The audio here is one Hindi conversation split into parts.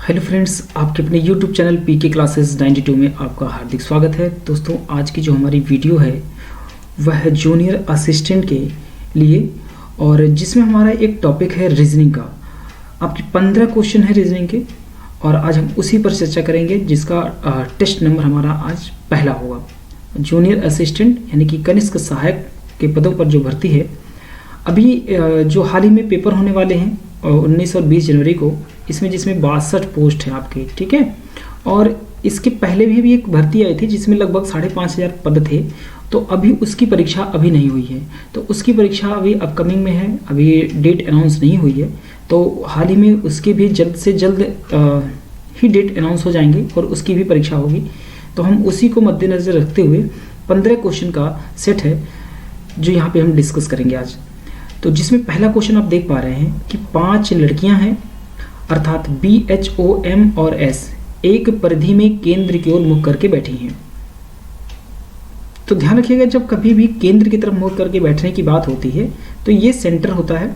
हेलो फ्रेंड्स, आपके अपने यूट्यूब चैनल पीके क्लासेस 92 में आपका हार्दिक स्वागत है। दोस्तों, आज की जो हमारी वीडियो है वह है जूनियर असिस्टेंट के लिए, और जिसमें हमारा एक टॉपिक है रीजनिंग का। आपकी 15 क्वेश्चन है रीजनिंग के, और आज हम उसी पर चर्चा करेंगे, जिसका टेस्ट नंबर हमारा आज पहला होगा। जूनियर असिस्टेंट यानी कि कनिष्ठ सहायक के पदों पर जो भर्ती है, अभी जो हाल ही में पेपर होने वाले हैं 19 और 20 जनवरी को, इसमें जिसमें 62 पोस्ट है आपके, ठीक है। और इसके पहले भी एक भर्ती आई थी जिसमें लगभग 5,500 पद थे, तो अभी उसकी परीक्षा अभी नहीं हुई है। तो उसकी परीक्षा अभी अपकमिंग में है, अभी डेट अनाउंस नहीं हुई है। तो हाल ही में उसके भी जल्द से जल्द ही डेट अनाउंस हो जाएंगे और उसकी भी परीक्षा होगी। तो हम उसी को मद्देनज़र रखते हुए 15 क्वेश्चन का सेट है जो यहाँ पे हम डिस्कस करेंगे आज। तो जिसमें पहला क्वेश्चन आप देख पा रहे हैं कि 5 लड़कियां हैं, अर्थात BHOM और S एक परिधि में केंद्र की ओर मुख करके बैठी हैं। तो ध्यान रखिएगा, जब कभी भी केंद्र की तरफ मुख करके बैठने की बात होती है तो ये सेंटर होता है,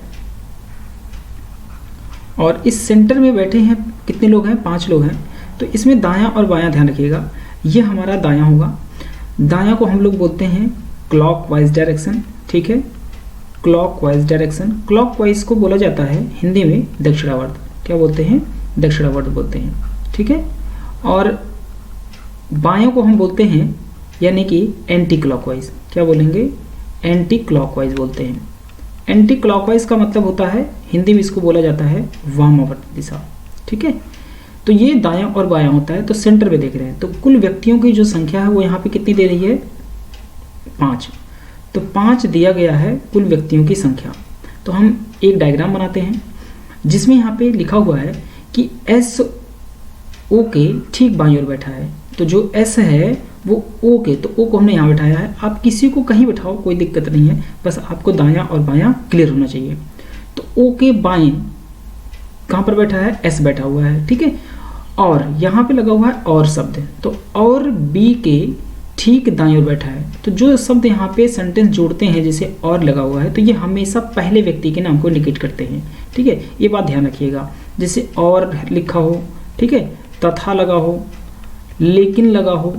और इस सेंटर में बैठे हैं कितने लोग हैं? 5 लोग हैं। तो इसमें दायां और बायां ध्यान रखिएगा, ये हमारा दायां होगा। दायां को हम लोग बोलते हैं क्लॉकवाइज डायरेक्शन, ठीक है, क्लॉकवाइज डायरेक्शन। क्लॉकवाइज को बोला जाता है हिंदी में दक्षिणावर्त। क्या बोलते हैं? दक्षिणावर्त बोलते हैं, ठीक है। और बायों को हम बोलते हैं यानी कि एंटी क्लॉकवाइज। क्या बोलेंगे? एंटी क्लॉकवाइज बोलते हैं। एंटी क्लॉकवाइज का मतलब होता है, हिंदी में इसको बोला जाता है वामावर्त दिशा, ठीक है। तो ये दायां और बायां होता है। तो सेंटर पे देख रहे हैं, तो कुल व्यक्तियों की जो संख्या है वो यहाँ पे कितनी दे रही है? 5। तो 5 दिया गया है कुल व्यक्तियों की संख्या। तो हम एक डायग्राम बनाते हैं जिसमें यहाँ पे लिखा हुआ है कि SO के ठीक बाईं ओर बैठा है। तो जो S है वो O के, तो O को हमने यहाँ बैठाया है। आप किसी को कहीं बैठाओ, कोई दिक्कत नहीं है, बस आपको दायां और बायां क्लियर होना चाहिए। तो O के बाएं कहाँ पर बैठा है? S बैठा हुआ है, ठीक है। और यहाँ पे लगा हुआ है और शब्द, तो और B के ठीक दाईं ओर बैठा है। तो जो शब्द यहाँ पे सेंटेंस जोड़ते हैं, जैसे और लगा हुआ है, तो ये हमेशा पहले व्यक्ति के नाम को इंडिकेट करते हैं, ठीक है। ये बात ध्यान रखिएगा। जैसे और लिखा हो, ठीक है, तथा लगा हो, लेकिन लगा हो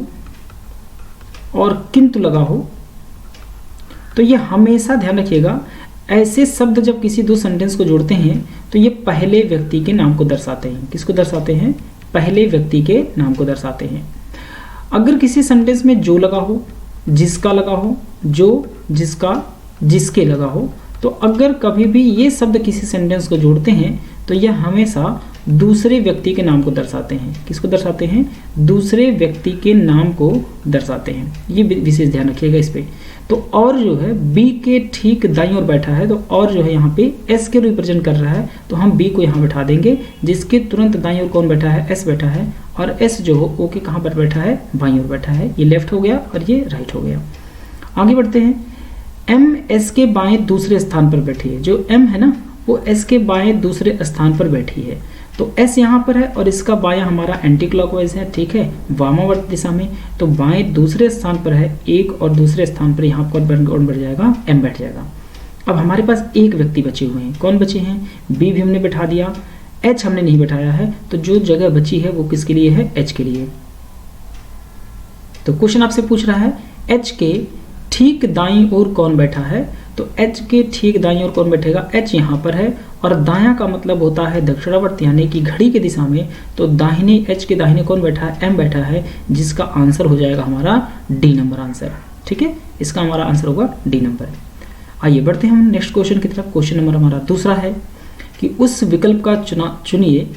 और किंतु लगा हो, तो ये हमेशा ध्यान रखिएगा। ऐसे शब्द जब किसी दो सेंटेंस को जोड़ते हैं तो ये पहले व्यक्ति के नाम को दर्शाते हैं। किसको दर्शाते हैं? पहले व्यक्ति के नाम को दर्शाते हैं। अगर किसी सेंटेंस में जो लगा हो, जिसका लगा हो, जो, जिसका, जिसके लगा हो, तो अगर कभी भी ये शब्द किसी सेंटेंस को जोड़ते हैं तो यह हमेशा दूसरे व्यक्ति के नाम को दर्शाते हैं। किसको दर्शाते हैं? दूसरे व्यक्ति के नाम को दर्शाते हैं। ये विशेष ध्यान रखिएगा इस पे। तो और जो है B के ठीक दाईं ओर बैठा है, तो और जो है यहाँ पे S के रिप्रेजेंट कर रहा है, तो हम B को यहाँ बैठा देंगे। जिसके तुरंत दाईं ओर कौन बैठा है? S बैठा है। और S जो हो O के कहाँ पर बैठा है? बाईं ओर बैठा है। ये लेफ्ट हो गया और ये राइट हो गया। आगे बढ़ते हैं। M S के बाएं दूसरे स्थान पर बैठी है। जो M है ना, वो S के बाएं दूसरे स्थान पर बैठी है। तो S यहाँ पर है और इसका बायां हमारा एंटी क्लॉकवाइज है, ठीक है, वामावर्त दिशा में। तो बाएं दूसरे स्थान पर है एक, और दूसरे स्थान पर यहाँ पर कौन बैठ जाएगा? M बैठ जाएगा। अब हमारे पास एक व्यक्ति बचे हुए हैं। कौन बचे हैं? B भी हमने बैठा दिया, H हमने नहीं बैठाया है। तो जो जगह बची है वो किसके लिए है? H के लिए। तो क्वेश्चन आपसे पूछ रहा है H के ठीक दाईं ओर कौन बैठा है? तो H के ठीक दाईं ओर कौन बैठेगा? H यहाँ पर है, और दायां का मतलब होता है दक्षिणावर्त यानी कि घड़ी की दिशा में। तो दाहिने H के दाहिने कौन बैठा है? M बैठा है, जिसका आंसर हो जाएगा हमारा D नंबर आंसर, ठीक है। इसका हमारा आंसर होगा D नंबर। आइए बढ़ते हैं हम नेक्स्ट क्वेश्चन की तरफ। क्वेश्चन नंबर हमारा दूसरा है कि उस विकल्प का चुनिए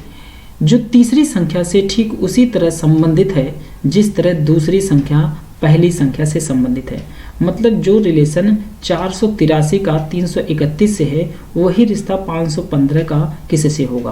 जो तीसरी संख्या से ठीक उसी तरह संबंधित है जिस तरह दूसरी संख्या पहली संख्या से संबंधित है। मतलब जो रिलेशन 483 का 331 से है, वही रिश्ता 515 का किससे होगा।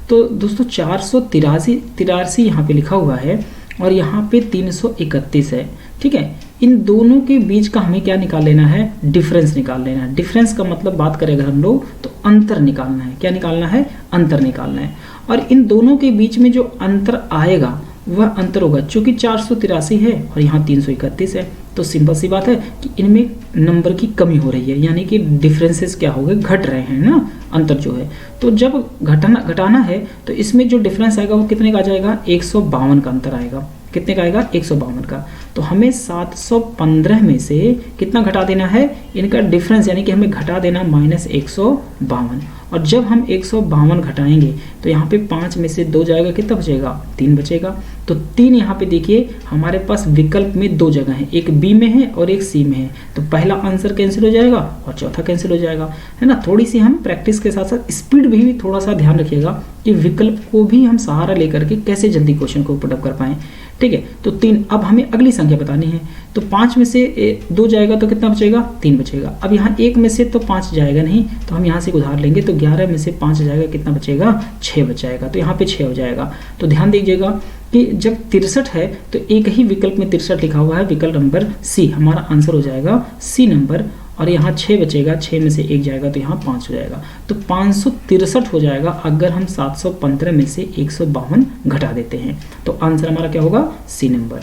तो दोस्तों 483 यहाँ पे लिखा हुआ है और यहाँ पे 331 है, ठीक है। इन दोनों के बीच का हमें क्या निकाल लेना है? डिफरेंस निकाल लेना है। डिफरेंस का मतलब बात करें अगर हम लोग, तो अंतर निकालना है। क्या निकालना है? अंतर निकालना है। और इन दोनों के बीच में जो अंतर आएगा वह अंतर होगा, चूंकि 483 है और यहाँ 331 है, तो सिंपल सी बात है कि इनमें नंबर की कमी हो रही है, यानी कि डिफरेंसेस क्या हो गए? घट रहे हैं ना, अंतर जो है। तो जब घटाना है तो इसमें जो डिफरेंस आएगा वो कितने का आ जाएगा, 152 का अंतर आएगा। कितने का आएगा, 152 का। तो हमें 715 में से कितना घटा देना है, इनका डिफरेंस, यानी कि हमें घटा देना -152। और जब हम 152 घटाएंगे तो यहाँ पे 5 में से 2 जाएगा, कितना बचेगा, 3 बचेगा। तो 3 यहाँ पे देखिए हमारे पास विकल्प में 2 जगह है, एक बी में है और एक सी में है। तो पहला आंसर कैंसिल हो जाएगा और चौथा कैंसिल हो जाएगा, है ना। थोड़ी सी हम प्रैक्टिस के साथ साथ स्पीड भी थोड़ा सा ध्यान रखिएगा कि विकल्प को भी हम सहारा लेकर के कैसे जल्दी क्वेश्चन को पुटअप कर पाएं, ठीक है। तो 3, अब हमें अगली संख्या बतानी है। तो 5 में से 2 जाएगा तो कितना बचेगा, 3 बचेगा। अब यहाँ 1 में से तो 5 जाएगा नहीं, तो हम यहाँ से उधार लेंगे तो 11 में से 5 जाएगा, कितना बचेगा, 6 बच जाएगा। तो यहाँ पे 6 हो जाएगा। तो ध्यान दीजिएगा कि जब 63 है तो एक ही विकल्प में 63 लिखा हुआ है, विकल्प नंबर सी, हमारा आंसर हो जाएगा सी नंबर। और यहाँ 6 बचेगा, 6 में से 1 जाएगा तो यहाँ 5 हो जाएगा। तो 563 हो जाएगा अगर हम 715 में से 152 घटा देते हैं। तो आंसर हमारा क्या होगा, सी नंबर।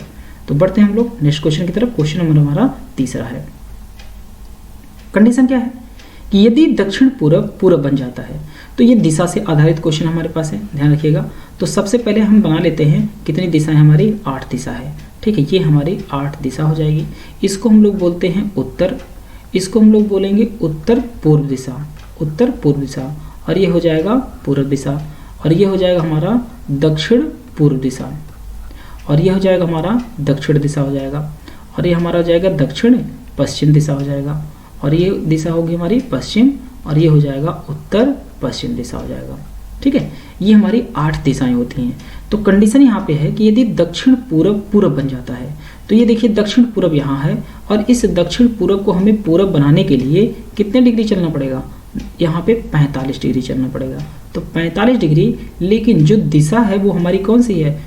तो बढ़ते हैं हम लोग नेक्स्ट क्वेश्चन की तरफ। क्वेश्चन नंबर हमारा तीसरा है। कंडीशन क्या है कि यदि दक्षिण पूरब बन जाता है, तो ये दिशा से आधारित क्वेश्चन हमारे पास है, ध्यान रखिएगा। तो सबसे पहले हम बना लेते हैं कितनी दिशाएं, हमारी 8 दिशा है, ठीक है। ये हमारी 8 दिशा हो जाएगी। इसको हम लोग बोलते हैं उत्तर, इसको हम लोग बोलेंगे उत्तर पूर्व दिशा, उत्तर पूर्व दिशा। और ये हो जाएगा पूर्व दिशा, और ये हो जाएगा हमारा दक्षिण पूर्व दिशा, और ये हो जाएगा हमारा दक्षिण दिशा हो जाएगा, और ये हमारा हो जाएगा दक्षिण पश्चिम दिशा हो जाएगा, और ये दिशा होगी हमारी पश्चिम, और ये हो जाएगा उत्तर पश्चिम दिशा हो जाएगा, ठीक है। ये हमारी 8 दिशाएं होती हैं। तो कंडीशन यहाँ पे है कि यदि दक्षिण पूरब बन जाता है, तो ये देखिए दक्षिण पूरब यहाँ है, और इस दक्षिण पूरब को हमें पूरब बनाने के लिए कितने डिग्री चलना पड़ेगा, यहाँ पे 45 डिग्री चलना पड़ेगा। तो 45 डिग्री, लेकिन जो दिशा है वो हमारी कौन सी है,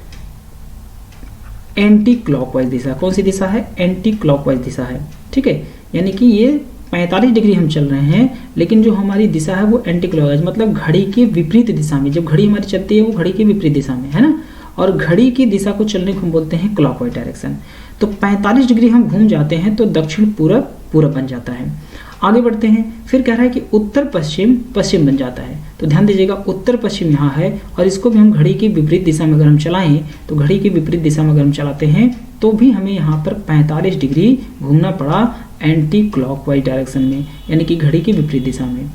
एंटी क्लॉकवाइज दिशा। कौन सी दिशा है, एंटी क्लॉकवाइज दिशा है, ठीक है। यानी कि ये 45 डिग्री हम चल रहे हैं, लेकिन जो हमारी दिशा है वो एंटी क्लॉकवाइज, मतलब घड़ी के विपरीत दिशा में। जब घड़ी हमारी चलती है वो घड़ी के विपरीत दिशा में, है ना। और घड़ी की दिशा को चलने को हम बोलते हैं क्लॉकवाइज डायरेक्शन। तो 45 डिग्री हम घूम जाते हैं तो दक्षिण पूरब बन जाता है। आगे बढ़ते हैं, फिर कह रहा है कि उत्तर पश्चिम बन जाता है। तो ध्यान दीजिएगा उत्तर पश्चिम यहाँ है, और इसको भी हम घड़ी की विपरीत दिशा में अगर हम चलाएं, तो घड़ी की विपरीत दिशा में अगर हम चलाते हैं तो भी हमें यहाँ पर 45 डिग्री घूमना पड़ा एंटी क्लॉकवाइज डायरेक्शन में, यानी कि घड़ी की विपरीत दिशा में।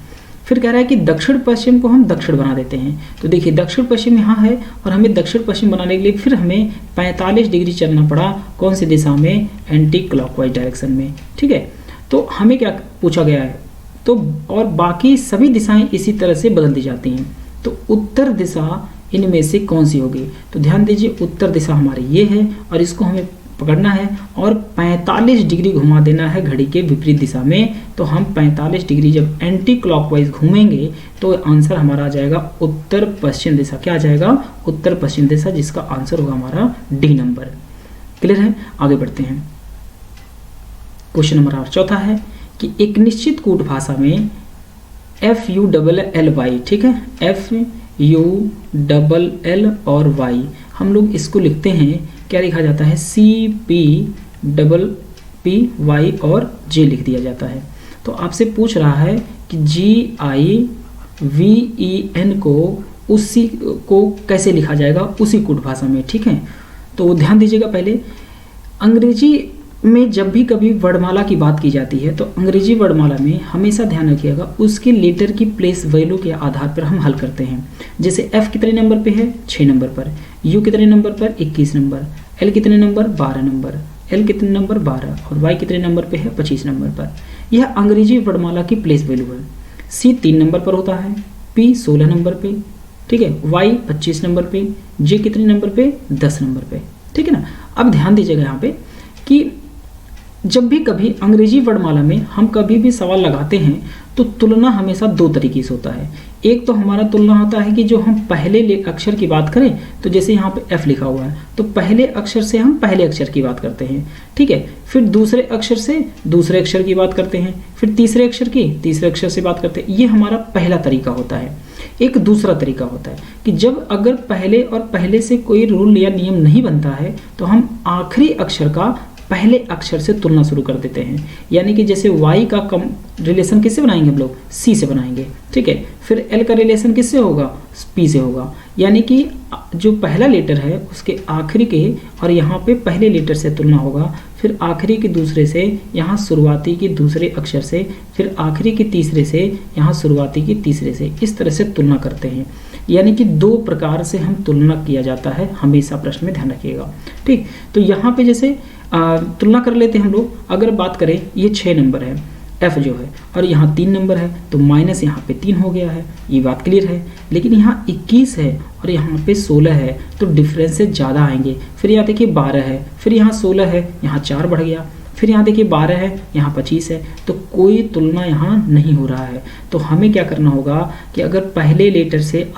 फिर कह रहा है कि दक्षिण पश्चिम को हम दक्षिण बना देते हैं। तो देखिए दक्षिण पश्चिम यहाँ है, और हमें दक्षिण पश्चिम बनाने के लिए फिर हमें 45 डिग्री चलना पड़ा कौन सी दिशा में, एंटी क्लॉकवाइज डायरेक्शन में, ठीक है। तो हमें क्या पूछा गया है, तो और बाकी सभी दिशाएं इसी तरह से बदल दी जाती हैं। तो उत्तर दिशा इनमें से कौन सी होगी, तो ध्यान दीजिए उत्तर दिशा हमारी ये है, और इसको हमें पकड़ना है और 45 डिग्री घुमा देना है घड़ी के विपरीत दिशा में। तो हम 45 डिग्री जब एंटी क्लॉकवाइज घूमेंगे तो आंसर हमारा आ जाएगा उत्तर पश्चिम दिशा। क्या आ जाएगा, उत्तर पश्चिम दिशा, जिसका आंसर होगा हमारा डी नंबर। क्लियर है, आगे बढ़ते हैं। क्वेश्चन नंबर चौथा है कि एक निश्चित कूट भाषा में FULLY, ठीक है, FULL और Y, हम लोग इसको लिखते हैं, क्या लिखा जाता है, CPPY और J लिख दिया जाता है। तो आपसे पूछ रहा है कि GIVEN को कैसे लिखा जाएगा उसी कूट भाषा में, ठीक है। तो ध्यान दीजिएगा, पहले अंग्रेजी में जब भी कभी वर्णमाला की बात की जाती है तो अंग्रेजी वर्णमाला में हमेशा ध्यान रखिएगा उसके लेटर की प्लेस वैल्यू के आधार पर हम हल करते हैं। जैसे F कितने नंबर पे है, 6 नंबर पर, U कितने नंबर पर, 21 नंबर, L कितने नंबर, 12 नंबर, L कितने नंबर, 12, और Y कितने नंबर पे है, 25 नंबर पर। यह अंग्रेजी वर्णमाला की प्लेस वैल्यू है। C 3 नंबर पर होता है, P 16 नंबर पे, ठीक है, Y 25 नंबर पे, J कितने नंबर पे, 10 नंबर पे, ठीक है ना। अब ध्यान दीजिएगा यहाँ पे कि जब भी कभी अंग्रेजी वर्णमाला में हम कभी भी सवाल लगाते हैं तो तुलना हमेशा 2 तरीके से होता है। एक तो हमारा तुलना होता है कि जो हम पहले अक्षर की बात करें, तो जैसे यहाँ पे F लिखा हुआ है तो पहले अक्षर से हम पहले अक्षर की बात करते हैं, ठीक है। फिर दूसरे अक्षर से दूसरे अक्षर की बात करते हैं, फिर तीसरे अक्षर की तीसरे अक्षर से बात करते हैं। ये हमारा पहला तरीका होता है। एक दूसरा तरीका होता है कि जब अगर पहले और पहले से कोई रूल या नियम नहीं बनता है तो हम आखिरी अक्षर का पहले अक्षर से तुलना शुरू कर देते हैं। यानी कि जैसे y का कम रिलेशन किससे बनाएंगे हम लोग, c से बनाएंगे, ठीक है। फिर l का रिलेशन किससे होगा, p से होगा। यानी कि जो पहला लेटर है उसके आखिरी के और यहाँ पे पहले लेटर से तुलना होगा, फिर आखिरी के दूसरे से, यहाँ शुरुआती के दूसरे अक्षर से, फिर आखिरी के तीसरे से, यहाँ शुरुआती के तीसरे से, इस तरह से तुलना करते हैं। यानी कि दो प्रकार से हम तुलना किया जाता है, हमेशा प्रश्न में ध्यान रखिएगा, ठीक। तो यहाँ पे जैसे तुलना कर लेते हैं हम लोग। अगर बात करें ये 6 नंबर है f जो है, और यहाँ 3 नंबर है, तो माइनस यहाँ पे 3 हो गया है, ये बात क्लियर है। लेकिन यहाँ 21 है और यहाँ पे 16 है, तो डिफरेंसेस ज़्यादा आएंगे। फिर यहाँ देखिए 12 है, फिर यहाँ 16 है, यहाँ 4 बढ़ गया, फिर यहाँ देखिए 12 है, यहाँ 25 है, तो कोई तुलना यहाँ नहीं हो रहा है। तो हमें क्या करना होगा कि अगर पहले लेटर से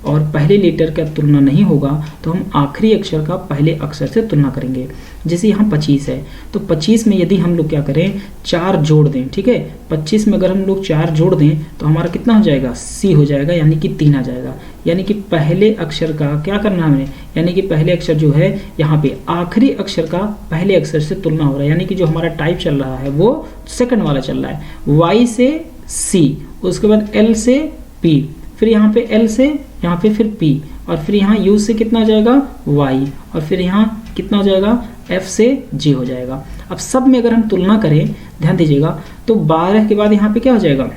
और पहले लेटर का तुलना नहीं होगा तो हम आखिरी अक्षर का पहले अक्षर से तुलना करेंगे। जैसे यहाँ 25 है, तो 25 में यदि हम लोग क्या करें, 4 जोड़ दें, ठीक है। 25 में अगर हम लोग 4 जोड़ दें तो हमारा कितना हो जाएगा, c हो जाएगा, यानी कि 3 आ जाएगा। यानी कि पहले अक्षर का क्या करना है हमें, यानी कि पहले अक्षर जो है यहाँ पे आखिरी अक्षर का पहले अक्षर से तुलना हो रहा है। यानी कि जो हमारा टाइप चल रहा है वो सेकंड वाला चल रहा है, y से c, उसके बाद l से p, फिर यहाँ पे l से यहाँ पे फिर p, और फिर यहाँ u से कितना हो जाएगा, y, और फिर यहाँ कितना हो जाएगा, f से g हो जाएगा। अब सब में अगर हम तुलना करें, ध्यान दीजिएगा, तो 12 के बाद यहाँ पे क्या हो जाएगा,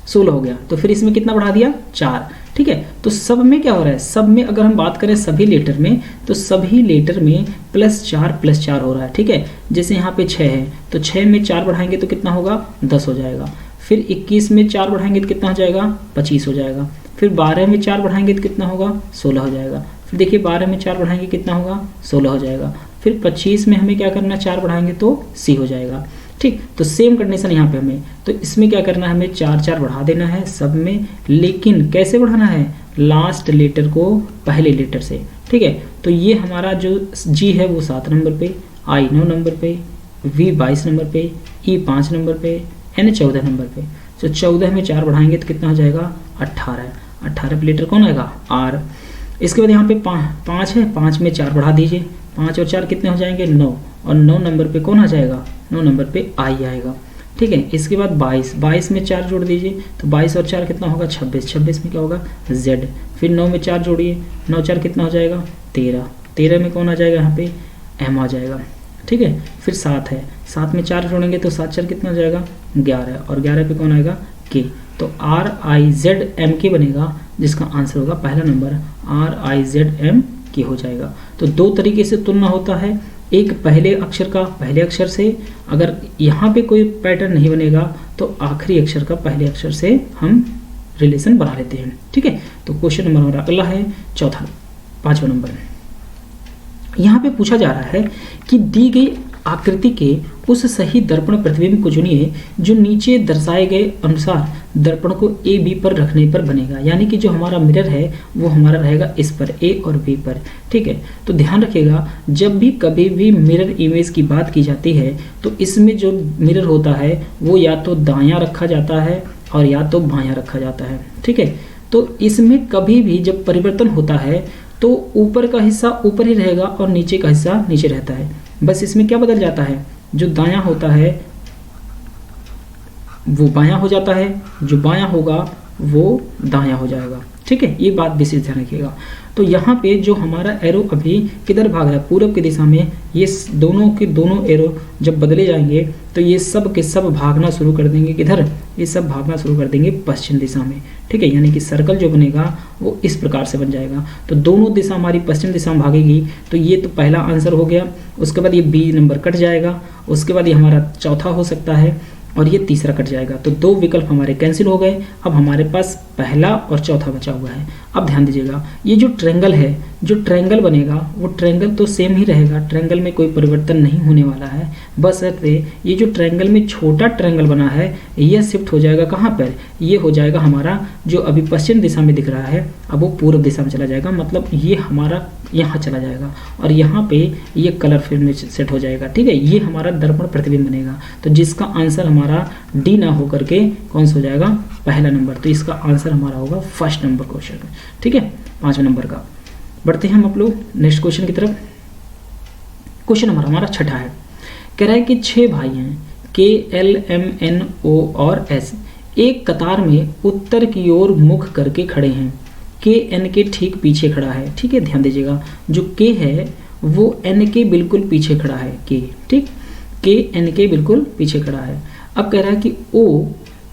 16 हो गया, तो फिर इसमें कितना बढ़ा दिया, 4, ठीक है। तो सब में क्या हो रहा है, सब में अगर हम बात करें सभी लेटर में, तो सभी लेटर में +4 हो रहा है, ठीक है। जैसे यहाँ पे 6 है, तो 6 में 4 बढ़ाएंगे तो कितना होगा, 10 हो जाएगा। फिर 21 में 4 बढ़ाएंगे तो कितना हो जाएगा, 25 हो जाएगा। फिर 12 में 4 बढ़ाएंगे तो कितना होगा, 16 हो जाएगा। फिर देखिए 12 में 4 बढ़ाएंगे कितना होगा, 16 हो जाएगा। फिर 25 में हमें क्या करना, 4 बढ़ाएंगे तो c हो जाएगा, ठीक। तो सेम कंडीशन यहाँ पे हमें, तो इसमें क्या करना है, हमें 4 बढ़ा देना है सब में, लेकिन कैसे बढ़ाना है, लास्ट लेटर को पहले लेटर से, ठीक है। तो ये हमारा जो g है वो 7 नंबर पे, i 9 नंबर पे, v 22 नंबर पे, e 5 नंबर पे, n 14 नंबर पे। तो 14 में 4 बढ़ाएंगे तो कितना हो जाएगा, 18 पे लेटर कौन आएगा, r। इसके बाद यहाँ पे 5 है, 5 में 4 बढ़ा दीजिए, 5 और 4 कितने हो जाएंगे, 9, और 9 नंबर पे कौन आ जाएगा, 9 नंबर पे i आएगा, ठीक है। इसके बाद 22 में 4 जोड़ दीजिए, तो 22 और 4 कितना होगा, 26 में क्या होगा, z। फिर 9 में 4 जोड़िए, 9 4 कितना हो जाएगा, 13 में कौन आ जाएगा, यहाँ पे m आ जाएगा, ठीक है। फिर 7 है, 7 में 4 जोड़ेंगे तो 7 4 कितना हो जाएगा, 11, और 11 पे कौन आएगा, k। तो RIZMK बनेगा, जिसका आंसर होगा पहला नंबर RIZMK हो जाएगा। तो दो तरीके से तुलना होता है, एक पहले अक्षर का पहले अक्षर से, अगर यहाँ पे कोई पैटर्न नहीं बनेगा तो आखिरी अक्षर का पहले अक्षर से हम रिलेशन बना लेते हैं, ठीक है। तो क्वेश्चन नंबर हमारा अगला है, चौथा 5वां नंबर। यहाँ पे पूछा जा रहा है कि दी गई आकृति के उस सही दर्पण प्रतिबिंब को चुनिए जो नीचे दर्शाए गए अनुसार दर्पण को ए बी पर रखने पर बनेगा। यानी कि जो हमारा मिरर है वो हमारा रहेगा इस पर, ए और बी पर, ठीक है। तो ध्यान रखिएगा, जब भी कभी भी मिरर इमेज की बात की जाती है तो इसमें जो मिरर होता है वो या तो दायां रखा जाता है और या तो बायां रखा जाता है, ठीक है। तो इसमें कभी भी जब परिवर्तन होता है तो ऊपर का हिस्सा ऊपर ही रहेगा और नीचे का हिस्सा नीचे रहता है। बस इसमें क्या बदल जाता है, जो दायां होता है वो बायां हो जाता है, जो बायां होगा वो दायां हो जाएगा, ठीक है। ये बात विशेष ध्यान रखिएगा। तो यहाँ पे जो हमारा एरो अभी किधर भाग रहा है, पूरब की दिशा में, ये दोनों के दोनों एरो जब बदले जाएंगे तो ये सब के सब भागना शुरू कर देंगे किधर, ये सब भागना शुरू कर देंगे पश्चिम दिशा में, ठीक है। यानी कि सर्कल जो बनेगा वो इस प्रकार से बन जाएगा। तो दोनों दिशा हमारी पश्चिम दिशा में भागेगी, तो ये तो पहला आंसर हो गया। उसके बाद ये बी नंबर कट जाएगा, उसके बाद ये हमारा चौथा हो सकता है और ये तीसरा कट जाएगा। तो दो विकल्प हमारे कैंसिल हो गए। अब हमारे पास पहला और चौथा बचा हुआ है। अब ध्यान दीजिएगा, ये जो ट्रायंगल है, जो ट्रायंगल बनेगा वो ट्रायंगल तो सेम ही रहेगा, ट्रायंगल में कोई परिवर्तन नहीं होने वाला है। बस ये जो ट्रायंगल में छोटा ट्रायंगल बना है यह शिफ्ट हो जाएगा कहाँ पर, ये हो जाएगा हमारा जो अभी पश्चिम दिशा में दिख रहा है, अब वो पूर्व दिशा में चला जाएगा। मतलब ये हमारा यहाँ चला जाएगा और यहाँ पे ये कलर फिल्म में सेट हो जाएगा, ठीक है। ये हमारा दर्पण प्रतिबिंब बनेगा। तो जिसका आंसर हमारा डी ना हो करके कौन सा हो जाएगा, पहला नंबर। तो इसका आंसर हमारा होगा फर्स्ट नंबर क्वेश्चन में, ठीक है, 5वें नंबर का। बढ़ते हैं हम आप लोग नेक्स्ट क्वेश्चन की तरफ। क्वेश्चन नंबर हमारा छठा है, कह रहा है कि 6 भाई हैं KLMNO और S एक कतार में उत्तर की ओर मुख करके खड़े हैं। KN के ठीक पीछे खड़ा है। ठीक है, ध्यान दीजिएगा, जो K है वो N के बिल्कुल पीछे खड़ा है। K, ठीक, KN के बिल्कुल पीछे खड़ा है। अब कह रहा है कि O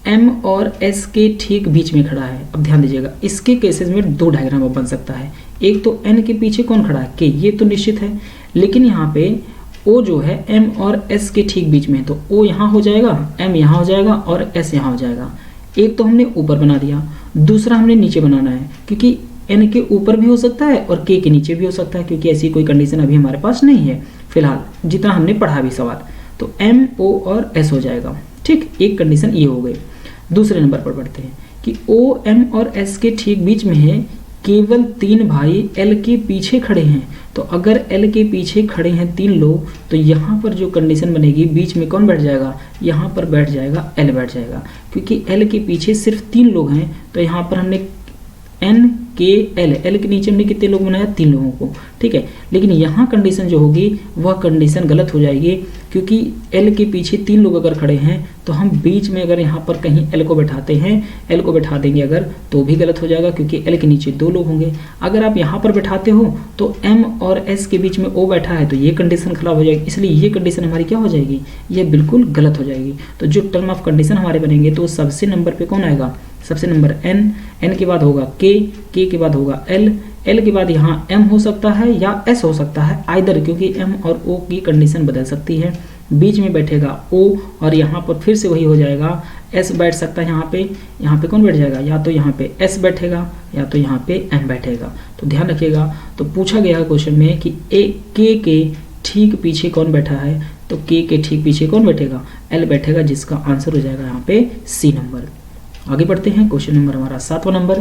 M और S के ठीक बीच में खड़ा है। अब ध्यान दीजिएगा, इसके केसेस में 2 डायग्राम बन सकता है। एक तो N के पीछे कौन खड़ा है, K, ये तो निश्चित है, लेकिन यहाँ पे O जो है M और S के ठीक बीच में है, तो O यहाँ हो जाएगा, M यहाँ हो जाएगा और S यहाँ हो जाएगा। एक तो हमने ऊपर बना दिया, दूसरा हमने नीचे बनाना है, क्योंकि N के ऊपर भी हो सकता है और K के नीचे भी हो सकता है, क्योंकि ऐसी कोई कंडीशन अभी हमारे पास नहीं है फिलहाल, जितना हमने पढ़ा भी सवाल। तो M O और S हो जाएगा। ठीक, एक कंडीशन ये हो गई। दूसरे नंबर पर पढ़ते हैं कि O M और S के ठीक बीच में है, केवल 3 भाई L के पीछे खड़े हैं। तो अगर L के पीछे खड़े हैं 3 लोग, तो यहाँ पर जो कंडीशन बनेगी, बीच में कौन बैठ जाएगा, यहाँ पर बैठ जाएगा L बैठ जाएगा, क्योंकि L के पीछे सिर्फ 3 लोग हैं। तो यहाँ पर हमने N K L, L के नीचे हमने कितने लोग बनाया, 3 लोगों को। ठीक है, लेकिन यहाँ कंडीशन जो होगी वह कंडीशन गलत हो जाएगी, क्योंकि L के पीछे 3 लोग अगर खड़े हैं तो हम बीच में अगर यहाँ पर कहीं L को बैठाते हैं, L को बैठा देंगे अगर, तो भी गलत हो जाएगा, क्योंकि L के नीचे 2 लोग होंगे। अगर आप यहाँ पर बैठाते हो तो M और S के बीच में O बैठा है, तो ये कंडीशन खराब हो जाएगी, इसलिए ये कंडीशन हमारी क्या हो जाएगी, ये बिल्कुल गलत हो जाएगी। तो जो टर्म ऑफ कंडीशन हमारे बनेंगे, तो सबसे नंबर पर कौन आएगा, सबसे नंबर N के बाद होगा K के बाद होगा L के बाद यहाँ M हो सकता है या S हो सकता है, आइदर, क्योंकि M और O की कंडीशन बदल सकती है। बीच में बैठेगा O और यहाँ पर फिर से वही हो जाएगा, S बैठ सकता है यहाँ पे कौन बैठ जाएगा, या तो यहाँ पे S बैठेगा या तो यहाँ पे M बैठेगा। तो ध्यान रखिएगा। तो पूछा गया है क्वेश्चन में कि K के ठीक पीछे कौन बैठा है, तो K के ठीक पीछे कौन बैठेगा, L बैठेगा, जिसका आंसर हो जाएगा यहाँ पे C नंबर। आगे बढ़ते हैं, क्वेश्चन नंबर हमारा 7वां नंबर,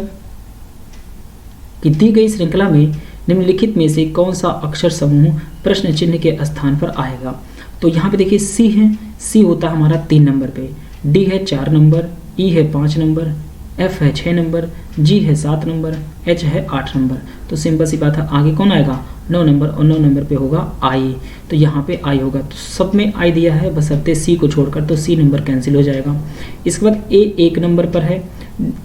कि दी गई श्रृंखला में निम्नलिखित में से कौन सा अक्षर समूह प्रश्न चिन्ह के स्थान पर आएगा। तो यहाँ पे देखिए C है, C होता है हमारा 3 नंबर पे, D है 4 नंबर, E है 5 नंबर, F है 6 नंबर, G है 7 नंबर, H है 8 नंबर। तो सिंपल सी बात है, आगे कौन आएगा, 9 नंबर, और 9 नंबर पे होगा I। तो यहाँ पे I होगा, तो सब में I दिया है बशर्ते C को छोड़कर, तो C नंबर कैंसिल हो जाएगा। इसके बाद A 1 नंबर पर है,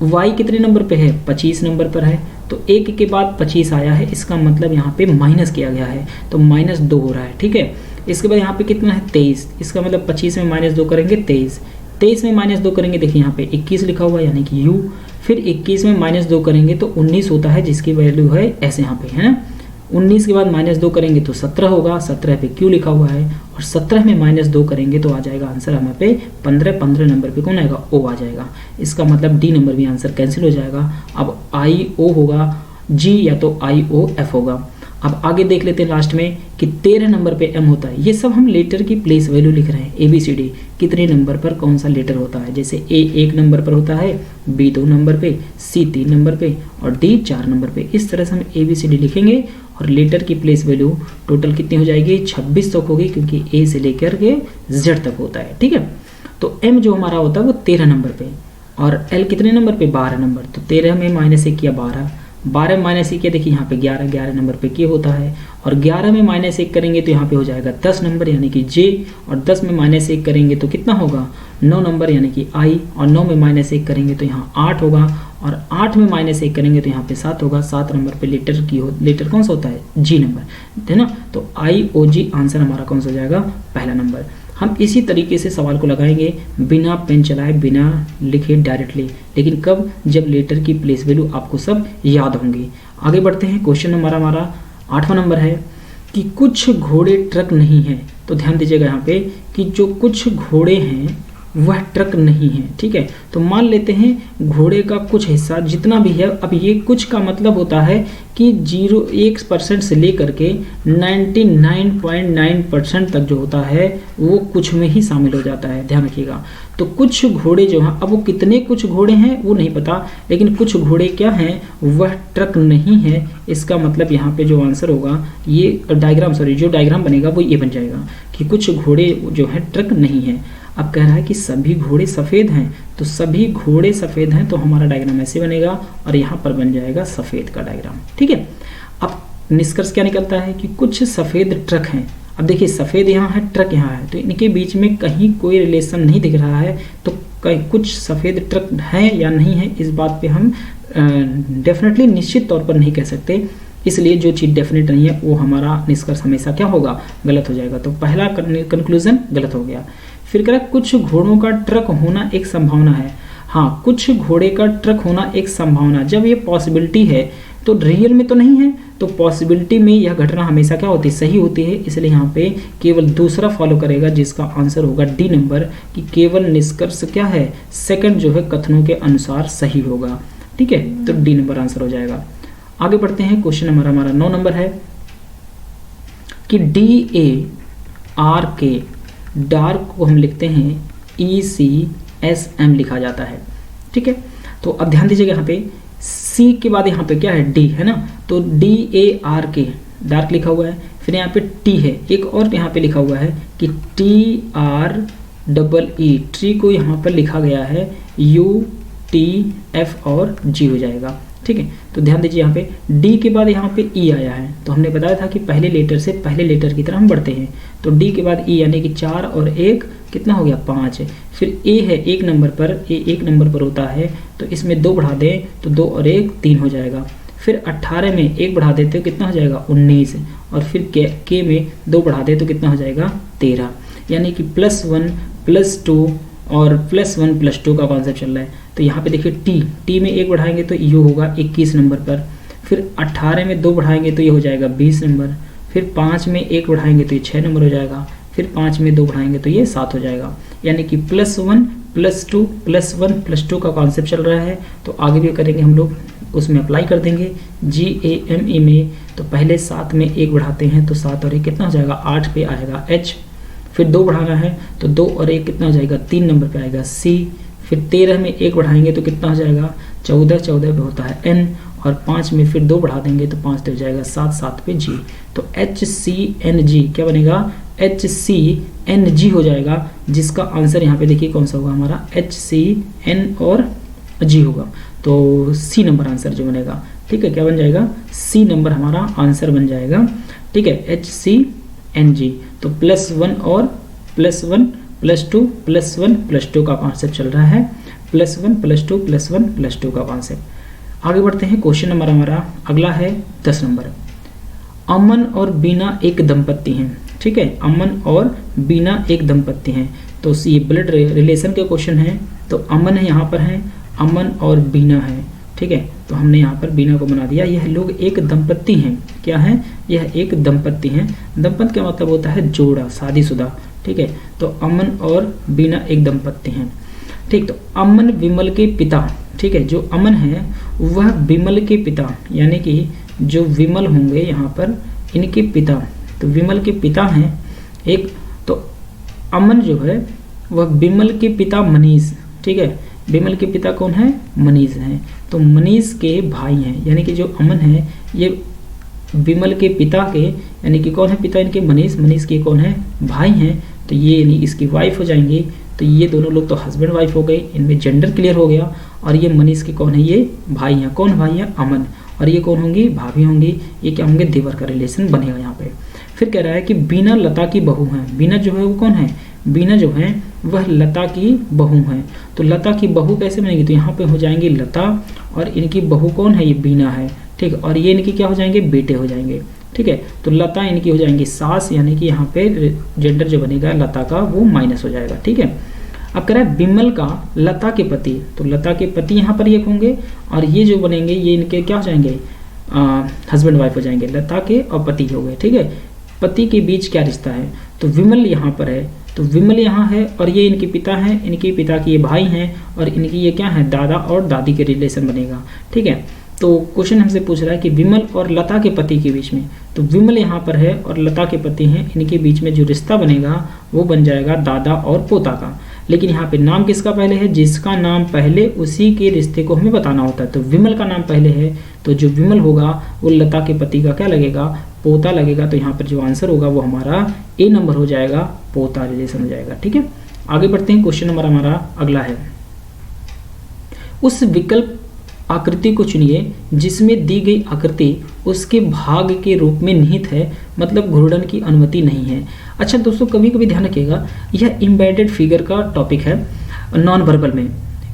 Y कितने नंबर पे है, 25 नंबर पर है, तो 1 के बाद 25 आया है, इसका मतलब यहाँ पे माइनस किया गया है, तो -2 हो रहा है। ठीक है, इसके बाद यहाँ पे कितना है, 23, इसका मतलब 25 में -2 करेंगे 23, 23 में -2 करेंगे, देखिए यहाँ पे 21 लिखा हुआ है, यानी कि U, फिर 21 में -2 करेंगे तो 19 होता है, जिसकी वैल्यू है ऐसे यहाँ पे, है ना। 19 के बाद -2 करेंगे तो 17 होगा, 17 पे Q लिखा हुआ है, और 17 में -2 करेंगे तो आ जाएगा आंसर हमें पे 15, 15 नंबर पे कौन आएगा, O आ जाएगा। इसका मतलब D नंबर भी आंसर कैंसिल हो जाएगा। अब I O होगा, G या तो I O F होगा। अब आगे देख लेते हैं लास्ट में कि 13 नंबर पे M होता है। ये सब हम लेटर की प्लेस वैल्यू लिख रहे हैं, ABCD कितने नंबर पर कौन सा लेटर होता है। जैसे A 1 नंबर पर होता है, B 2 नंबर पे, C 3 नंबर पे और D 4 नंबर पे। इस तरह से हम ABCD लिखेंगे और लेटर की प्लेस वैल्यू टोटल कितनी हो जाएगी, 26 तक होगी, क्योंकि A से लेकर के Z तक होता है। ठीक है, तो M जो हमारा होता है वो 13 नंबर पे, और L कितने नंबर पे, 12 नंबर। तो 13 में -1 किया 12, 12 में -1 किया, देखिए यहाँ पे 11, 11 नंबर पे K होता है, और 11 में -1 करेंगे तो यहाँ पे हो जाएगा 10 नंबर, यानी कि J, और 10 में -1 करेंगे तो कितना होगा, 9 नंबर, यानी कि I, और 9 में -1 करेंगे तो यहाँ 8 होगा, और 8 में -1 करेंगे तो यहाँ पे 7 होगा। 7 नंबर पे लेटर कौन सा होता है, G नंबर, है ना। तो IOG आंसर हमारा कौन सा हो जाएगा, पहला नंबर। हम इसी तरीके से सवाल को लगाएंगे बिना पेन चलाए, बिना लिखे, डायरेक्टली, लेकिन कब, जब लेटर की प्लेस वैल्यू आपको सब याद होंगी। आगे बढ़ते हैं, क्वेश्चन नंबर हमारा 8वां नंबर है कि कुछ घोड़े ट्रक नहीं है। तो ध्यान दीजिएगा यहाँ पे कि जो कुछ घोड़े हैं वह ट्रक नहीं है। ठीक है, तो मान लेते हैं घोड़े का कुछ हिस्सा जितना भी है, अब ये कुछ का मतलब होता है कि 1% से लेकर के 99.9% तक जो होता है वो कुछ में ही शामिल हो जाता है, ध्यान रखिएगा। तो कुछ घोड़े जो हैं, अब वो कितने कुछ घोड़े हैं वो नहीं पता, लेकिन कुछ घोड़े क्या हैं, वह ट्रक नहीं है। इसका मतलब यहाँ पे जो आंसर होगा, ये डायग्राम, जो डायग्राम बनेगा वो ये बन जाएगा कि कुछ घोड़े जो हैं ट्रक नहीं है। अब कह रहा है कि सभी घोड़े सफ़ेद हैं, तो सभी घोड़े सफ़ेद हैं, तो हमारा डायग्राम ऐसे बनेगा और यहाँ पर बन जाएगा सफ़ेद का डायग्राम। ठीक है, अब निष्कर्ष क्या निकलता है कि कुछ सफ़ेद ट्रक हैं। अब देखिए सफ़ेद यहाँ है, ट्रक यहाँ है, तो इनके बीच में कहीं कोई रिलेशन नहीं दिख रहा है, तो कहीं कुछ सफ़ेद ट्रक है या नहीं है, इस बात पे हम डेफिनेटली निश्चित तौर पर नहीं कह सकते। इसलिए जो चीज़ डेफिनेट नहीं है वो हमारा निष्कर्ष हमेशा क्या होगा, गलत हो जाएगा। तो पहला कंक्लूजन गलत हो गया। फिर कह रहा है कुछ घोड़ों का ट्रक होना एक संभावना है। हाँ, कुछ घोड़े का ट्रक होना एक संभावना, जब ये पॉसिबिलिटी है तो रियल में तो नहीं है, तो पॉसिबिलिटी में यह घटना हमेशा क्या होती है, सही होती है। इसलिए यहाँ पे केवल दूसरा फॉलो करेगा, जिसका आंसर होगा डी नंबर, कि केवल निष्कर्ष क्या है, सेकंड जो है कथनों के अनुसार सही होगा। ठीक है, तो डी नंबर आंसर हो जाएगा। आगे बढ़ते हैं, क्वेश्चन नंबर हमारा 9 नंबर है कि DARK डार्क को हम लिखते हैं ECSM लिखा जाता है। ठीक है, तो अब ध्यान दीजिएगा यहाँ पे C के बाद यहाँ पे क्या है, D है ना, तो DARK डार्क लिखा हुआ है, फिर यहाँ पे T है, एक और यहाँ पे लिखा हुआ है कि TREE, ट्री को यहाँ पर लिखा गया है UTF और G हो जाएगा। ठीक है, तो ध्यान दीजिए यहाँ पे D के बाद यहाँ पे E आया है, तो हमने बताया था कि पहले लेटर से पहले लेटर की तरह हम बढ़ते हैं, तो D के बाद E यानी कि 4 और 1 कितना हो गया, 5 है। फिर A है 1 नंबर पर, A 1 नंबर पर होता है, तो इसमें 2 बढ़ा दें तो 2 और 1 3 हो जाएगा। फिर 18 में 1 बढ़ा देते हो कितना हो जाएगा, 19, और फिर K में 2 बढ़ा दे तो कितना हो जाएगा, 13, यानी कि +1 +2 और +1 +2 का कॉन्सेप्ट चल रहा है। तो यहाँ पे देखिए T में 1 बढ़ाएंगे तो ये होगा 21 नंबर पर, फिर 18 में 2 बढ़ाएंगे तो ये हो जाएगा 20 नंबर, फिर 5 में 1 बढ़ाएंगे तो ये 6 नंबर हो जाएगा, फिर 5 में 2 बढ़ाएंगे तो ये 7 हो जाएगा। यानी कि +1 +2 +1 +2 का कॉन्सेप्ट चल रहा है। तो आगे भी करेंगे हम लोग, उसमें अप्लाई कर देंगे GAME में। तो पहले 7 में 1 बढ़ाते हैं तो 7 और 1 कितना हो जाएगा, 8 पे आएगा H, फिर 2 बढ़ाना है तो 2 और 1 कितना हो जाएगा, 3 नंबर पे आएगा C, फिर 13 में 1 बढ़ाएंगे तो कितना हो जाएगा, 14 पे होता है N, और 5 में फिर 2 बढ़ा देंगे तो 5 हो जाएगा 7 पे G। तो HCNG क्या बनेगा, HCNG हो जाएगा, जिसका आंसर यहाँ पे देखिए कौन सा होगा हमारा, HCN और G होगा, तो C नंबर आंसर जो बनेगा। ठीक है, क्या बन जाएगा, C नंबर हमारा आंसर बन जाएगा। ठीक है, HCNG। तो +1 और +1 +2 +1 +2 का कॉन्सेप्ट चल रहा है, +1 +2 +1 +2 का कॉन्सेप्ट। आगे बढ़ते हैं, क्वेश्चन नंबर हमारा अगला है 10 नंबर। अमन और बीना एक दंपत्ति हैं। ठीक है, अमन और बीना एक दंपत्ति हैं, तो ये ब्लड रिलेशन के क्वेश्चन है। तो अमन है यहाँ पर है, अमन और बीना है। ठीक है, तो हमने यहाँ पर बीना को बना दिया। यह लोग एक दंपत्ति हैं। क्या है, यह एक दंपत्ति हैं। दंपत्ति का मतलब होता है जोड़ा, शादीशुदा। ठीक है, तो अमन और बीना एक दंपत्ति हैं। ठीक, तो अमन विमल के पिता। ठीक है, जो अमन है वह विमल के पिता, यानी कि जो विमल होंगे यहाँ पर इनके पिता, तो विमल के पिता हैं एक। तो अमन जो है वह विमल के पिता मनीष। ठीक है, विमल के पिता कौन है, मनीष हैं। तो मनीष के भाई हैं, यानी कि जो अमन है ये विमल के पिता के, यानी कि कौन है पिता इनके, मनीष। मनीष के कौन है, भाई हैं, तो ये यानी इसकी वाइफ हो जाएंगी। तो ये दोनों लोग तो हस्बैंड वाइफ हो गए, इनमें जेंडर क्लियर हो गया। और ये मनीष के कौन है, ये भाई हैं। कौन भाई है, अमन। और ये कौन होंगी, भाभी होंगी। ये क्या होंगे, देवर का रिलेशन बनेगा यहाँ पे। फिर कह रहा है कि बीना लता की बहू है। बीना जो है वो कौन है, बीना जो है वह लता की बहू है। तो लता की बहू कैसे बनेगी, तो यहाँ पे हो जाएंगी लता, और इनकी बहू कौन है, ये बीना है। ठीक है, और ये इनके क्या हो जाएंगे, बेटे हो जाएंगे। ठीक है, तो लता इनकी हो जाएंगी सास, यानी कि यहाँ पे जेंडर जो बनेगा लता का वो माइनस हो जाएगा। ठीक है, अब कह रहा है विमल का लता के पति, तो लता के पति यहाँ पर ये होंगे, और ये जो बनेंगे ये इनके क्या हो जाएंगे, हस्बैंड वाइफ हो जाएंगे। लता के और पति हो गए। ठीक है, पति के बीच क्या रिश्ता है, तो विमल यहाँ पर है, तो विमल यहाँ है, और ये इनके पिता हैं, इनके पिता के ये भाई हैं, और इनकी ये क्या है, दादा और दादी के रिलेशन बनेगा। ठीक है, तो क्वेश्चन हमसे पूछ रहा है कि विमल और लता के पति के बीच में, तो विमल यहाँ पर है और लता के पति हैं, इनके बीच में जो रिश्ता बनेगा वो बन जाएगा दादा और पोता का। लेकिन यहाँ पे नाम किसका पहले है, जिसका नाम पहले उसी के रिश्ते को हमें बताना होता है। तो विमल का नाम पहले है, तो जो विमल होगा वो लता के पति का क्या लगेगा, पोता लगेगा। तो यहाँ पर जो आंसर होगा वो हमारा ए नंबर हो जाएगा, पोता रिलेशन हो जाएगा। ठीक है, आगे बढ़ते हैं, क्वेश्चन नंबर हमारा अगला है। उस विकल्प आकृति को चुनिए जिसमें दी गई आकृति उसके भाग के रूप में निहित है, मतलब घूर्णन की अनुमति नहीं है। अच्छा दोस्तों, कभी कभी ध्यान रखिएगा, यह एम्बेडेड फिगर का टॉपिक है नॉन वर्बल में।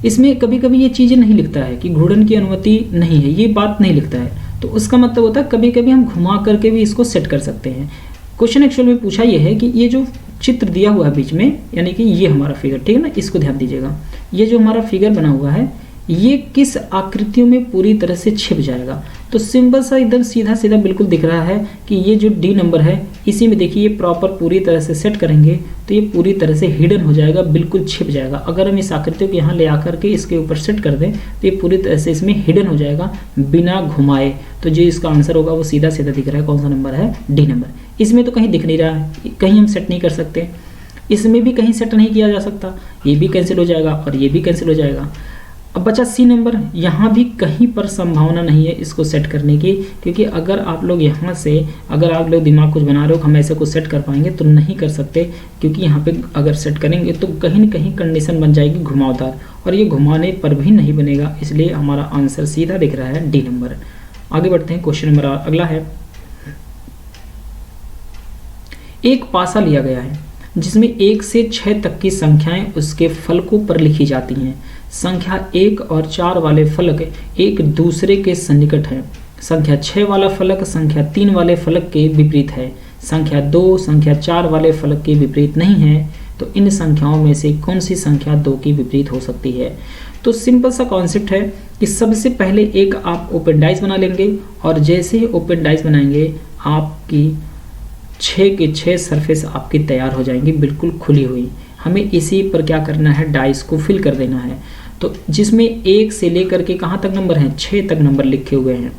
इसमें कभी कभी ये चीज़ें नहीं लिखता है कि घूर्णन की अनुमति नहीं है, ये बात नहीं लिखता है, तो उसका मतलब होता है कभी कभी हम घुमा करके भी इसको सेट कर सकते हैं। क्वेश्चन एक्चुअल में पूछा यह है कि ये जो चित्र दिया हुआ है बीच में, यानी कि ये हमारा फिगर, ठीक है ना, इसको ध्यान दीजिएगा, ये जो हमारा फिगर बना हुआ है ये किस आकृतियों में पूरी तरह से छिप जाएगा। तो सिंपल सा एकदम सीधा सीधा बिल्कुल दिख रहा है कि ये जो डी नंबर है इसी में देखिए, ये प्रॉपर पूरी तरह से सेट करेंगे तो ये पूरी तरह से हिडन हो जाएगा, बिल्कुल छिप जाएगा। अगर हम इस आकृतियों को यहाँ ले आकर के इसके ऊपर सेट कर दें तो ये पूरी तरह से इसमें हिडन हो जाएगा बिना घुमाए। तो जो इसका आंसर होगा वो सीधा सीधा दिख रहा है, कौन सा नंबर है, डी नंबर। इसमें तो कहीं दिख नहीं रहा है, कहीं हम सेट नहीं कर सकते, इसमें भी कहीं सेट नहीं किया जा सकता, ये भी कैंसिल हो जाएगा और ये भी कैंसिल हो जाएगा। अब बचा सी नंबर, यहाँ भी कहीं पर संभावना नहीं है इसको सेट करने की, क्योंकि अगर आप लोग यहाँ से, अगर आप लोग दिमाग कुछ बना रहे हो हम ऐसे कुछ सेट कर पाएंगे तो नहीं कर सकते, क्योंकि यहाँ पे अगर सेट करेंगे तो कहीं न कहीं कंडीशन बन जाएगी घुमावदार, और ये घुमाने पर भी नहीं बनेगा, इसलिए हमारा आंसर सीधा दिख रहा है डी नंबर। आगे बढ़ते हैं, क्वेश्चन नंबर अगला है, एक पासा लिया गया है जिसमें 1 से 6 तक की संख्याएं उसके फलकों पर लिखी जाती हैं। संख्या 1 और 4 वाले फलक एक दूसरे के सन्निकट हैं। संख्या 6 वाला फलक संख्या 3 वाले फलक के विपरीत है। संख्या 2 संख्या 4 वाले फलक के विपरीत नहीं है। तो इन संख्याओं में से कौन सी संख्या 2 की विपरीत हो सकती है। तो सिंपल सा कॉन्सेप्ट है कि सबसे पहले एक आप ओपन डाइस बना लेंगे, और जैसे ही ओपन डाइस बनाएंगे आपकी 6 के 6 सरफेस आपकी तैयार हो जाएंगी, बिल्कुल खुली हुई। हमें इसी पर क्या करना है, डाइस को फिल कर देना है। तो जिसमें 1 से लेकर के कहाँ तक नंबर हैं, 6 तक नंबर लिखे हुए हैं।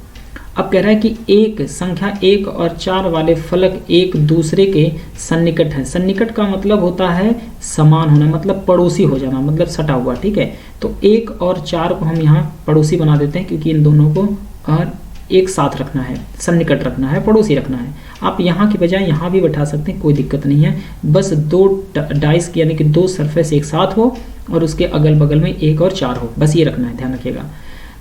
अब कह रहा है कि एक संख्या 1 और 4 वाले फलक एक दूसरे के सन्निकट हैं। सन्निकट का मतलब होता है समान होना, मतलब पड़ोसी हो जाना, मतलब सटा हुआ, ठीक है। तो 1 और 4 को हम यहाँ पड़ोसी बना देते हैं, क्योंकि इन दोनों को और एक साथ रखना है, सन्निकट रखना है, पड़ोसी रखना है। आप यहाँ की बजाय यहाँ भी बैठा सकते हैं, कोई दिक्कत नहीं है। बस 2 डाइस की यानी कि 2 सरफेस एक साथ हो और उसके अगल बगल में 1 और 4 हो, बस ये रखना है, ध्यान रखिएगा।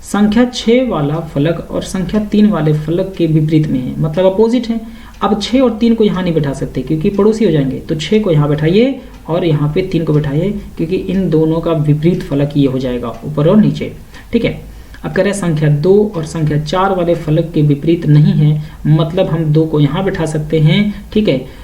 संख्या 6 वाला फलक और संख्या 3 वाले फलक के विपरीत में है, मतलब अपोजिट है। अब 6 और 3 को यहाँ नहीं बैठा सकते क्योंकि पड़ोसी हो जाएंगे, तो 6 को यहाँ बैठाइए और यहाँ पे 3 को बैठाइए, क्योंकि इन दोनों का विपरीत फलक ये हो जाएगा, ऊपर और नीचे, ठीक है। अब कह रहे हैं संख्या 2 और संख्या 4 वाले फलक के विपरीत नहीं है, मतलब हम 2 को यहाँ बैठा सकते हैं, ठीक है।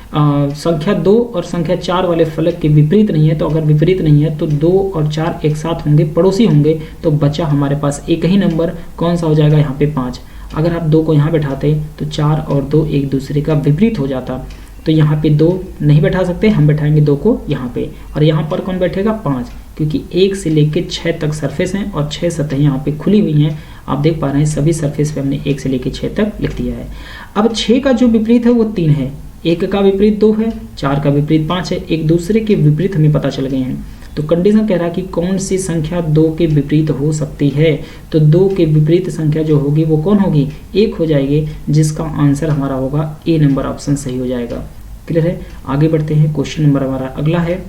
संख्या 2 और संख्या 4 वाले फलक के विपरीत नहीं है, तो अगर विपरीत नहीं है तो 2 और 4 एक साथ होंगे, पड़ोसी होंगे, तो बचा हमारे पास एक ही नंबर, कौन सा हो जाएगा यहाँ पे 5। अगर आप 2 को यहाँ बैठाते तो 4 और 2 एक दूसरे का विपरीत हो जाता, तो यहाँ पे 2 नहीं बैठा सकते, हम बैठाएंगे 2 को यहाँ पे, और यहाँ पर कौन बैठेगा 5, क्योंकि 1 से लेकर 6 तक सरफेस हैं और 6 सतहें यहाँ पे खुली हुई हैं। आप देख पा रहे हैं सभी सरफेस पे हमने 1 से लेकर 6 तक लिख दिया है। अब 6 का जो विपरीत है वो 3 है, 1 का विपरीत 2 है, 4 का विपरीत 5 है, एक दूसरे के विपरीत हमें पता चल गए हैं। तो कंडीशन कह रहा है कि कौन सी संख्या 2 के विपरीत हो सकती है। तो 2 के विपरीत संख्या जो होगी वो कौन होगी, 1 हो जाएगी, जिसका आंसर हमारा होगा ए नंबर ऑप्शन सही हो जाएगा। क्लियर है। आगे बढ़ते हैं, क्वेश्चन नंबर हमारा अगला है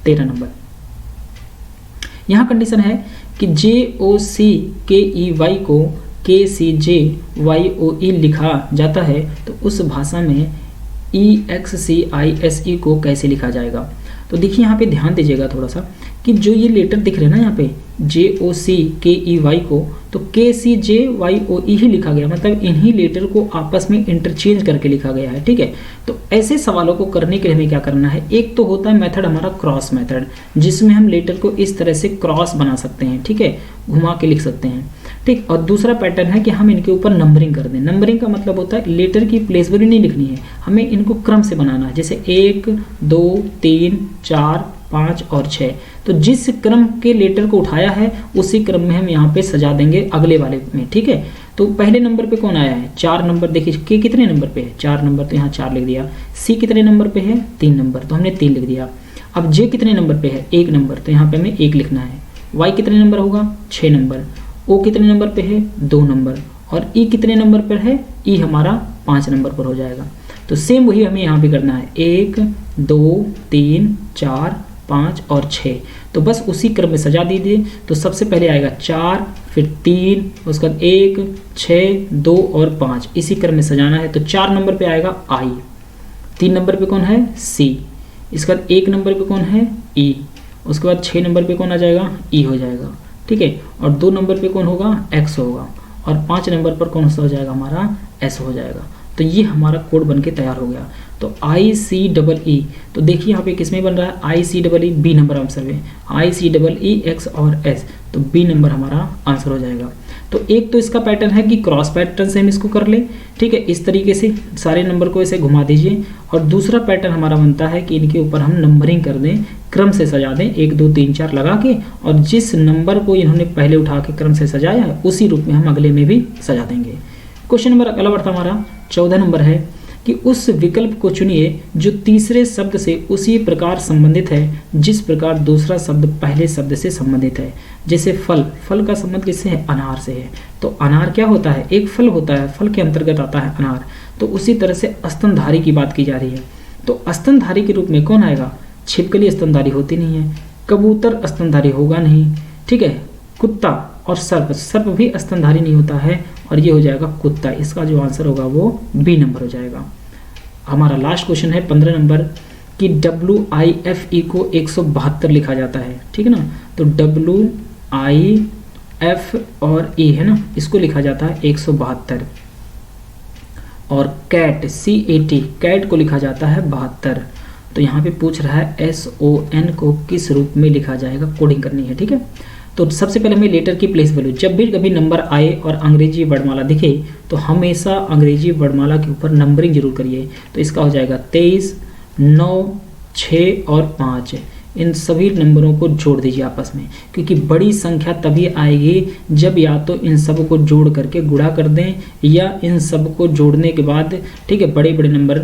13 नंबर। यहाँ कंडीशन है कि JOCKEY को KCJYOE लिखा जाता है, तो उस भाषा में EXCISE को कैसे लिखा जाएगा। तो देखिए यहाँ पे ध्यान दीजिएगा थोड़ा सा कि जो ये लेटर दिख रहे हैं ना यहाँ पे JOCKEY को, तो KCJYOE ही लिखा गया, मतलब इन्हीं लेटर को आपस में इंटरचेंज करके लिखा गया है, ठीक है। तो ऐसे सवालों को करने के लिए हमें क्या करना है, एक तो होता है मेथड हमारा क्रॉस मेथड, जिसमें हम लेटर को इस तरह से क्रॉस बना सकते हैं, ठीक है, घुमा के लिख सकते हैं, ठीक। और दूसरा पैटर्न है कि हम इनके ऊपर नंबरिंग कर दें। नंबरिंग का मतलब होता है लेटर की प्लेसवरी नहीं लिखनी है, हमें इनको क्रम से बनाना है, जैसे 1 2 3 4 5 और 6। तो जिस क्रम के लेटर को उठाया है उसी क्रम में हम यहाँ पे सजा देंगे अगले वाले में, ठीक है। तो पहले नंबर पे कौन आया है, 4 नंबर। देखिए के कितने नंबर पे है, 4 नंबर, तो यहाँ 4 लिख दिया। सी कितने नंबर पे है, 3 नंबर, तो हमने 3 लिख दिया। अब जे कितने नंबर पे है, 1 नंबर, तो यहाँ पे हमें 1 लिखना है। वाई कितने नंबर होगा, 6 नंबर। ओ कितने नंबर पे है, 2 नंबर। और ई कितने नंबर पर है, ई हमारा 5 नंबर पर हो जाएगा। तो सेम वही हमें यहाँ भी करना है, 1 2 3 4 5 और 6। तो बस उसी क्रम में सजा दीजिए। तो सबसे पहले आएगा 4, फिर 3, उसके बाद 1, 6, 2 और 5, इसी क्रम में सजाना है। तो 4 नंबर पे आएगा I, 3 नंबर पे कौन है C, इसके बाद 1 नंबर पे कौन है E, उसके बाद 6 नंबर पे कौन आ जाएगा E हो जाएगा, ठीक है। और 2 नंबर पे कौन होगा X होगा, और 5 नंबर पर कौन सा हो जाएगा हमारा S हो जाएगा। तो ये हमारा कोड बन के तैयार हो गया। तो ICEE, तो देखिए यहाँ पे किसमें बन रहा है ICEE, बी नंबर आंसर में ICEE X और S, तो बी नंबर हमारा आंसर हो जाएगा। तो एक तो इसका पैटर्न है कि क्रॉस पैटर्न से हम इसको कर ले, ठीक है, इस तरीके से सारे नंबर को ऐसे घुमा दीजिए। और दूसरा पैटर्न हमारा बनता है कि इनके ऊपर हम नंबरिंग कर दें, क्रम से सजा दें, 1 2 3 4 लगा के, और जिस नंबर को इन्होंने पहले उठा के क्रम से सजाया है उसी रूप में हम अगले में भी सजा देंगे। क्वेश्चन नंबर अगला बढ़ता हमारा 14 नंबर है कि उस विकल्प को चुनिए जो तीसरे शब्द से उसी प्रकार संबंधित है जिस प्रकार दूसरा शब्द पहले शब्द से संबंधित है। जैसे फल, फल का संबंध किससे है, अनार से है। तो अनार क्या होता है, एक फल होता है, फल के अंतर्गत आता है अनार। तो उसी तरह से स्तनधारी की बात की जा रही है। तो स्तनधारी के रूप में कौन आएगा, छिपकली स्तनधारी होती नहीं है, कबूतर स्तनधारी होगा नहीं, ठीक है, कुत्ता और सर्प, सर्प भी स्तनधारी नहीं होता है, और ये हो जाएगा कुत्ता। इसका जो आंसर होगा वो बी नंबर हो जाएगा। हमारा लास्ट क्वेश्चन है 15 नंबर कि WIFE को 172 लिखा जाता है, ठीक है ना। तो WIF और E है ना, इसको लिखा जाता है 172। और कैट CAT, कैट को लिखा जाता है 72। तो यहाँ पे पूछ रहा है SON को किस रूप में लिखा जाएगा, कोडिंग करनी है, ठीक है। तो सबसे पहले हमें लेटर की प्लेस वैल्यू, जब भी कभी नंबर आए और अंग्रेजी वर्णमाला दिखे तो हमेशा अंग्रेजी वर्णमाला के ऊपर नंबरिंग जरूर करिए। तो इसका हो जाएगा 23, 9, 6 और 5। इन सभी नंबरों को जोड़ दीजिए आपस में, क्योंकि बड़ी संख्या तभी आएगी जब या तो इन सब को जोड़ करके गुणा कर दें, या इन सब को जोड़ने के बाद, ठीक है, बड़े बड़े नंबर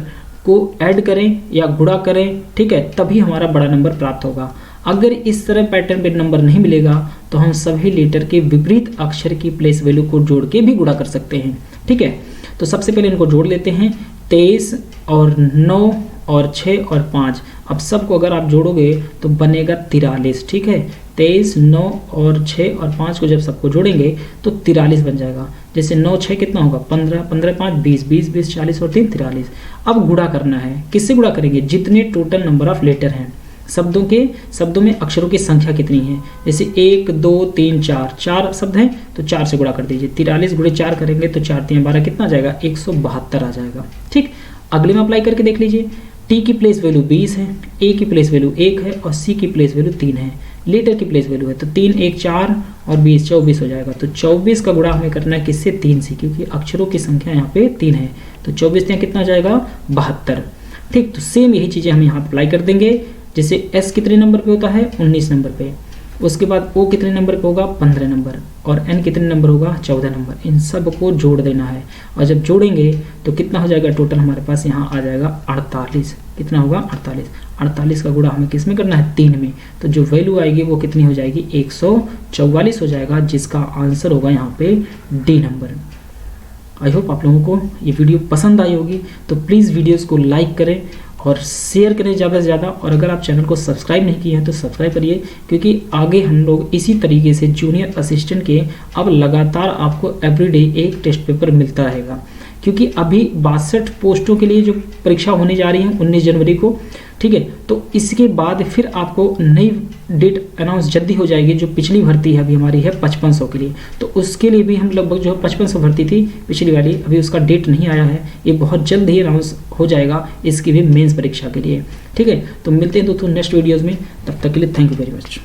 को ऐड करें या गुणा करें, ठीक है, तभी हमारा बड़ा नंबर प्राप्त होगा। अगर इस तरह पैटर्न पे नंबर नहीं मिलेगा तो हम सभी लेटर के विपरीत अक्षर की प्लेस वैल्यू को जोड़ के भी गुणा कर सकते हैं, ठीक है। तो सबसे पहले इनको जोड़ लेते हैं, 23 और 9 और 6 और 5। अब सबको अगर आप जोड़ोगे तो बनेगा 43, ठीक है। 23, 9 और 6 और 5 को जब सबको जोड़ेंगे तो 43 बन जाएगा। जैसे 9 6 कितना होगा 15, 15 5 20, 20 20 40 और 3 43। अब गुणा करना है, किससे गुणा करेंगे, जितने टोटल नंबर ऑफ लेटर हैं, शब्दों में अक्षरों की संख्या कितनी है। जैसे 1 2 3 4, 4 शब्द हैं तो 4 से गुणा कर दीजिए। 43 गुणे 4 करेंगे तो 4 3 12 कितना आ जाएगा, 172 आ जाएगा, ठीक। अगले में अप्लाई करके देख लीजिए। टी की प्लेस वैल्यू 20 है, ए की प्लेस वैल्यू 1 है और सी की प्लेस वैल्यू 3 है। लेटर की प्लेस वैल्यू है तो 3 1 4 और 20 24 हो जाएगा। तो 24 का गुणा हमें करना है किससे, 3 से, क्योंकि अक्षरों की संख्या यहाँ पे 3 है। तो 24 यहाँ कितना जाएगा 72, ठीक। तो सेम यही चीजें हम यहाँ अप्लाई कर देंगे। जैसे S कितने नंबर पे होता है, 19 नंबर पे। उसके बाद O कितने नंबर पे होगा, 15 नंबर। और N कितने नंबर होगा, 14 नंबर। इन सब को जोड़ देना है, और जब जोड़ेंगे तो कितना हो जाएगा, टोटल हमारे पास यहाँ आ जाएगा 48। कितना होगा 48। 48 का गुणा हमें किस में करना है, 3 में। तो जो वैल्यू आएगी वो कितनी हो जाएगी, 144 हो जाएगा, जिसका आंसर होगा यहाँ पे डी नंबर। आई होप आप लोगों को ये वीडियो पसंद आई होगी। तो प्लीज़ वीडियोस को लाइक करें और शेयर करें ज़्यादा से ज़्यादा। और अगर आप चैनल को सब्सक्राइब नहीं किए हैं तो सब्सक्राइब करिए, क्योंकि आगे हम लोग इसी तरीके से जूनियर असिस्टेंट के अब लगातार आपको एवरीडे एक टेस्ट पेपर मिलता रहेगा। क्योंकि अभी 62 पोस्टों के लिए जो परीक्षा होने जा रही है 19 जनवरी को, ठीक है। तो इसके बाद फिर आपको नई डेट अनाउंस जल्दी हो जाएगी। जो पिछली भर्ती है अभी हमारी है 5500 के लिए, तो उसके लिए भी हम लगभग जो 5500 भर्ती थी पिछली वाली, अभी उसका डेट नहीं आया है। ये बहुत जल्द ही अनाउंस हो जाएगा, इसकी भी मेंस परीक्षा के लिए, ठीक है। तो मिलते हैं दोस्तों नेक्स्ट वीडियोज़ में, तब तक के लिए थैंक यू वेरी मच।